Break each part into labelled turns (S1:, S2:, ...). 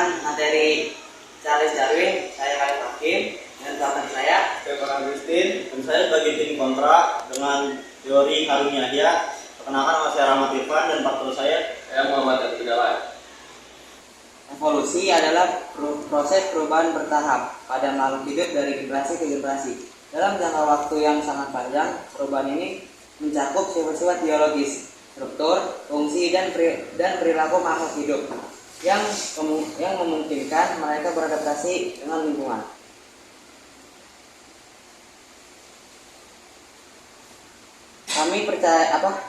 S1: mendengarkan materi Charles Darwin. Saya Khalid Hakim dan belakang saya
S2: Stefan Agustin, dan saya sebagai tim kontra dengan teori Harun Yahya. Perkenalkan, nama saya Rahmat Irfan dan partner saya
S3: Muhammad Abdullah.
S1: Evolusi adalah proses perubahan bertahap pada makhluk hidup dari generasi ke generasi. Dalam jangka waktu yang sangat panjang, perubahan ini mencakup sifat-sifat biologis, struktur, fungsi, dan perilaku makhluk hidup yang memungkinkan mereka beradaptasi dengan lingkungan.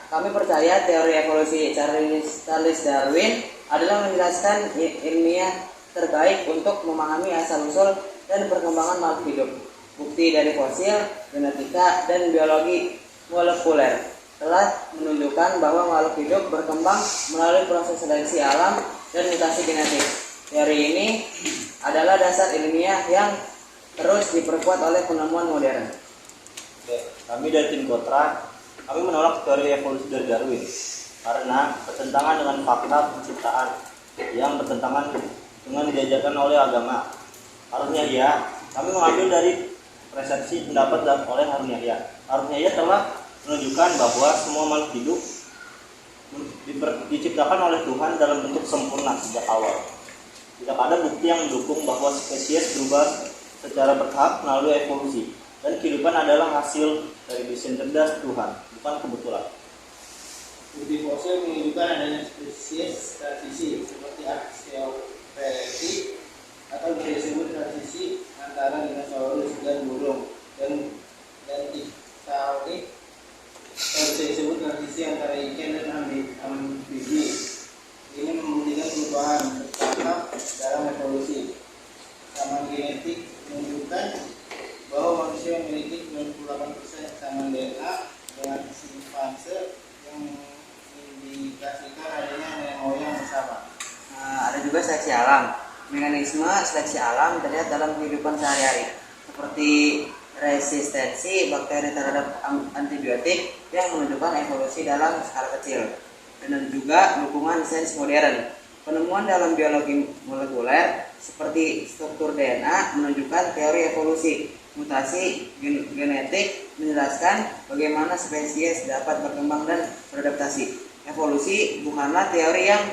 S1: Kami percaya teori evolusi Charles Darwin adalah menjelaskan ilmiah terbaik untuk memahami asal-usul dan perkembangan makhluk hidup. Bukti dari fosil, genetika, dan biologi molekuler telah menunjukkan bahwa makhluk hidup berkembang melalui proses seleksi alam dan mutasi genetik. Teori ini adalah dasar ilmiah yang terus diperkuat oleh penemuan modern.
S2: Kami dari tim kontra, kami menolak teori evolusi dari Darwin karena bertentangan dengan fakta penciptaan yang bertentangan dengan diajarkan oleh agama. Harun Yahya, kami mengambil dari persepsi pendapat oleh Harun Yahya. Harun Yahya telah menunjukkan bahwa semua makhluk hidup diciptakan oleh Tuhan dalam bentuk sempurna sejak awal. Tidak ada bukti yang mendukung bahwa spesies berubah secara bertahap melalui evolusi, dan kehidupan adalah hasil dari desain cerdas Tuhan, bukan kebetulan.
S4: Bukti fosil menunjukkan adanya spesies transisi seperti Archaeopteryx atau bisa disebut transisi antara dinosaurus dan burung, dan Tiktaalik atau bisa disebut transisi antara ikan dan amfibi. Ini membuktikan perubahan bertahap dalam evolusi. Samaan genetik menunjukkan bahwa manusia memiliki 98% kesamaan DNA dengan simpanse yang mengindikasikan adanya nenek moyang bersama.
S1: Ada juga seleksi alam. Mekanisme seleksi alam terlihat dalam kehidupan sehari-hari, seperti resistensi bakteri terhadap antibiotik yang menunjukkan evolusi dalam skala kecil, dan juga dukungan sains modern. Penemuan dalam biologi molekuler seperti struktur DNA menunjukkan teori evolusi. Mutasi genetik menjelaskan bagaimana spesies dapat berkembang dan beradaptasi. Evolusi bukanlah teori yang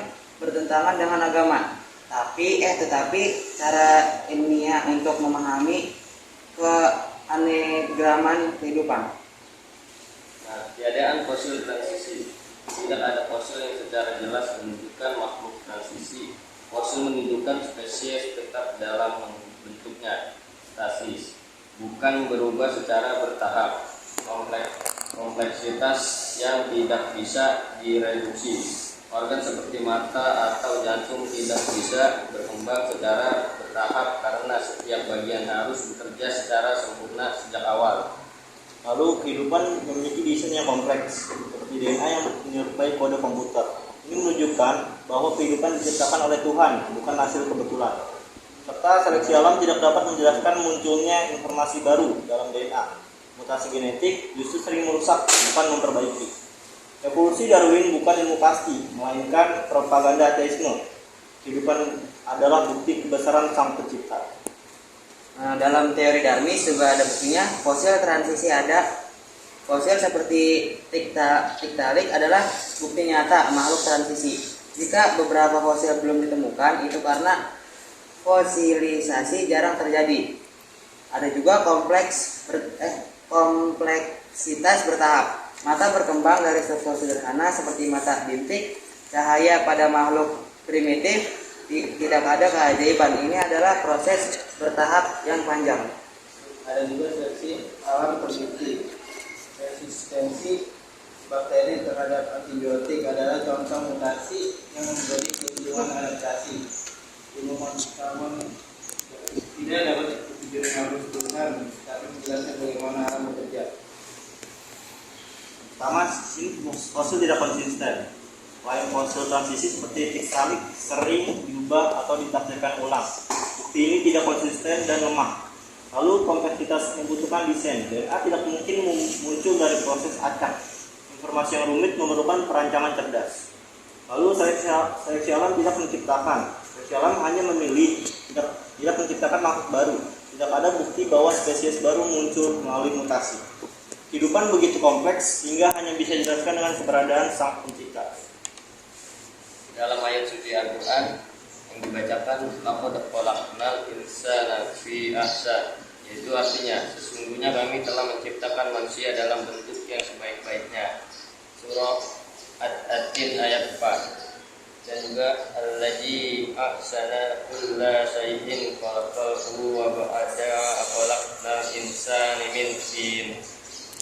S1: bertentangan dengan agama, tetapi cara ilmiah untuk memahami keanekaragaman kehidupan.
S3: Tiadaan fosil transisi. Tidak ada fosil yang secara jelas menunjukkan makhluk transisi. Fosil menunjukkan spesies tetap dalam bentuknya stasis, bukan berubah secara bertahap. Kompleksitas yang tidak bisa direduksi. Organ seperti mata atau jantung tidak bisa berkembang secara bertahap karena setiap bagian harus bekerja secara sempurna sejak awal.
S2: Lalu kehidupan memiliki desain yang kompleks, seperti DNA yang menyerupai kode komputer. Ini menunjukkan bahwa kehidupan diciptakan oleh Tuhan, bukan hasil kebetulan. Serta seleksi alam tidak dapat menjelaskan munculnya informasi baru dalam DNA. Mutasi genetik justru sering merusak, bukan memperbaiki. Evolusi Darwin bukan ilmu pasti, melainkan propaganda ateisme. Kehidupan adalah bukti kebesaran Sang Pencipta.
S1: Dalam teori Darwin juga ada buktinya. Fosil transisi ada. Fosil seperti Tiktaalik adalah bukti nyata makhluk transisi. Jika beberapa fosil belum ditemukan, itu karena fosilisasi jarang terjadi. Ada juga kompleksitas bertahap. Mata berkembang dari struktur sederhana seperti mata bintik. Cahaya pada makhluk primitif tidak ada keajaiban. Ini adalah proses bertahap yang panjang.
S4: Ada juga seleksi alam terbukti. Resistensi bakteri terhadap antibiotik adalah contoh mutasi yang menjadi perlindungan adaptasi. Ilmuwan tidak dapat harus Tuhan, tapi menjelaskan bagaimana alam bekerja.
S2: Pertama, fosil tidak konsisten. Lain fosil transisi seperti Tiktaalik sering diubah atau ditafsirkan ulang. Bukti ini tidak konsisten dan lemah. Lalu kompleksitas membutuhkan desain. DNA tidak mungkin muncul dari proses acak. Informasi yang rumit memerlukan perancangan cerdas. Lalu seleksi alam tidak menciptakan. Seleksi alam hanya memilih, tidak menciptakan makhluk baru. Tidak ada bukti bahwa spesies baru muncul melalui mutasi. Kehidupan begitu kompleks sehingga hanya bisa dijelaskan dengan keberadaan Sang Pencipta.
S3: Dalam ayat suci Al-Quran yang dibacakan, laqad khalaqnal insana fi ahsan, yaitu artinya sesungguhnya kami telah menciptakan manusia dalam bentuk yang sebaik-baiknya. Surah At-Tin ayat 4. Dan juga allazi ahsana kulla syai'in khalaqahu wa ba'da khalaqnal insana min tin.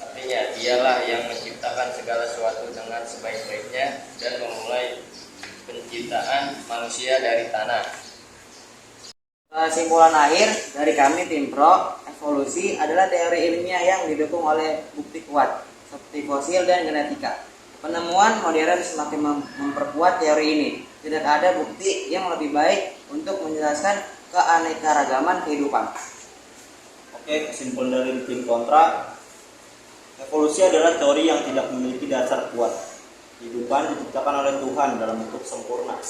S3: Artinya dialah yang menciptakan segala sesuatu dengan sebaik-baiknya dan memulai penciptaan manusia dari tanah.
S1: Kesimpulan akhir dari kami tim Pro, evolusi adalah teori ilmiah yang didukung oleh bukti kuat seperti fosil dan genetika. Penemuan modern semakin memperkuat teori ini. Tidak ada bukti yang lebih baik untuk menjelaskan keanekaragaman kehidupan.
S2: Oke, kesimpulan dari tim kontra, evolusi adalah teori yang tidak memiliki dasar kuat. Kehidupan diciptakan oleh Tuhan dalam bentuk sempurna.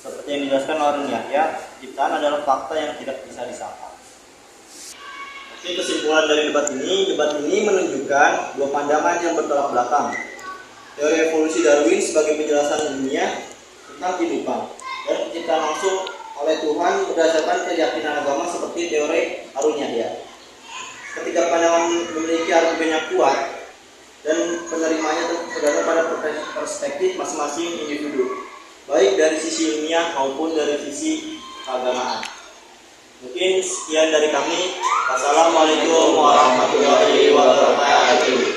S2: Seperti yang dijelaskan oleh Yahya, ciptaan adalah fakta yang tidak bisa disangkal. Oke, kesimpulan dari debat ini menunjukkan dua pandangan yang bertolak belakang. Teori evolusi Darwin sebagai penjelasan ilmiah tentang kehidupan dan penciptaan langsung oleh Tuhan berdasarkan keyakinan agama seperti teori Harun Yahya. Ketika pandangan memiliki argumen yang kuat dan penerimanya tergantung pada perspektif masing-masing individu, baik dari sisi ilmiah maupun dari sisi keagamaan. Mungkin sekian dari kami. Wassalamualaikum warahmatullahi wabarakatuh.